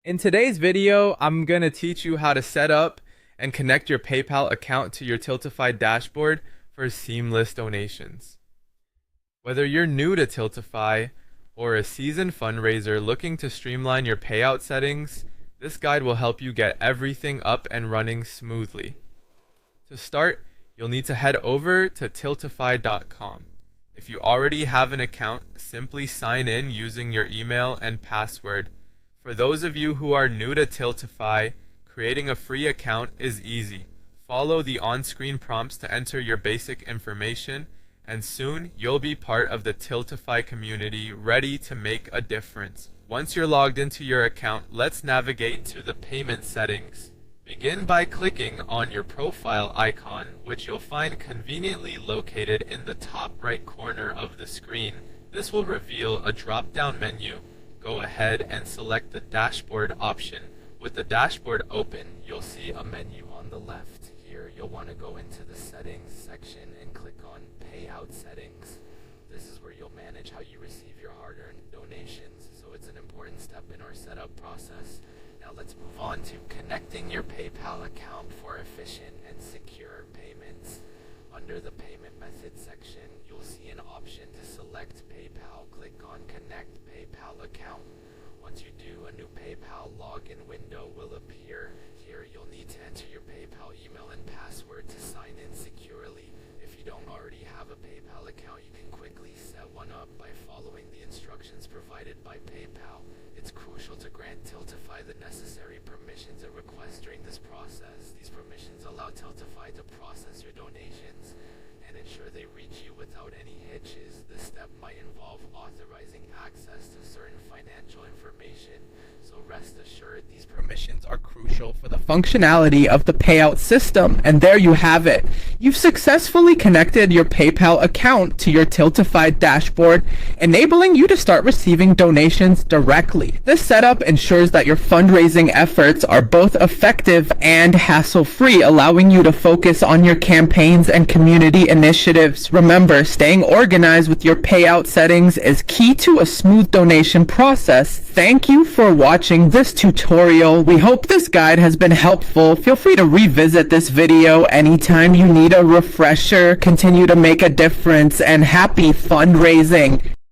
In today's video, I'm going to teach you how to set up and connect your PayPal account to your Tiltify dashboard for seamless donations. Whether you're new to Tiltify or a seasoned fundraiser looking to streamline your payout settings, this guide will help you get everything up and running smoothly. To start, you'll need to head over to tiltify.com. If you already have an account, simply sign in using your email and password. For those of you who are new to Tiltify, creating a free account is easy. Follow the on-screen prompts to enter your basic information, and soon you'll be part of the Tiltify community ready to make a difference. Once you're logged into your account, let's navigate to the payment settings. Begin by clicking on your profile icon, which you'll find conveniently located in the top right corner of the screen. This will reveal a drop-down menu. Go ahead and select the dashboard option. With the dashboard open, you'll see a menu on the left. Here, you'll want to go into the settings section and click on payout settings. This is where you'll manage how you receive your hard-earned donations, so it's an important step in our setup process. Now let's move on to connecting your PayPal account for efficient and secure payments. Under the payment method section, you'll see an option to select PayPal. Click on Connect PayPal account. Once you do, a new PayPal login window will appear. Here, you'll need to enter your PayPal email and password to sign in securely. If you don't already have a PayPal account, you can quickly set one up by following the instructions provided by PayPal. It's crucial to grant Tiltify the necessary permissions and requests during this process. These permissions allow Tiltify to process your donations and ensure they reach you without any hitches. This step might involve authorizing access to certain financial information, so rest assured these permissions are crucial for the functionality of the payout system. And there you have it. You've successfully connected your PayPal account to your Tiltify dashboard, enabling you to start receiving donations directly. This setup ensures that your fundraising efforts are both effective and hassle-free, allowing you to focus on your campaigns and community initiatives. Remember, staying organized with your payout settings is key to a smooth donation process. Thank you for watching this tutorial. We hope this guide has been helpful. Feel free to revisit this video anytime you need a refresher. Continue to make a difference, and happy fundraising.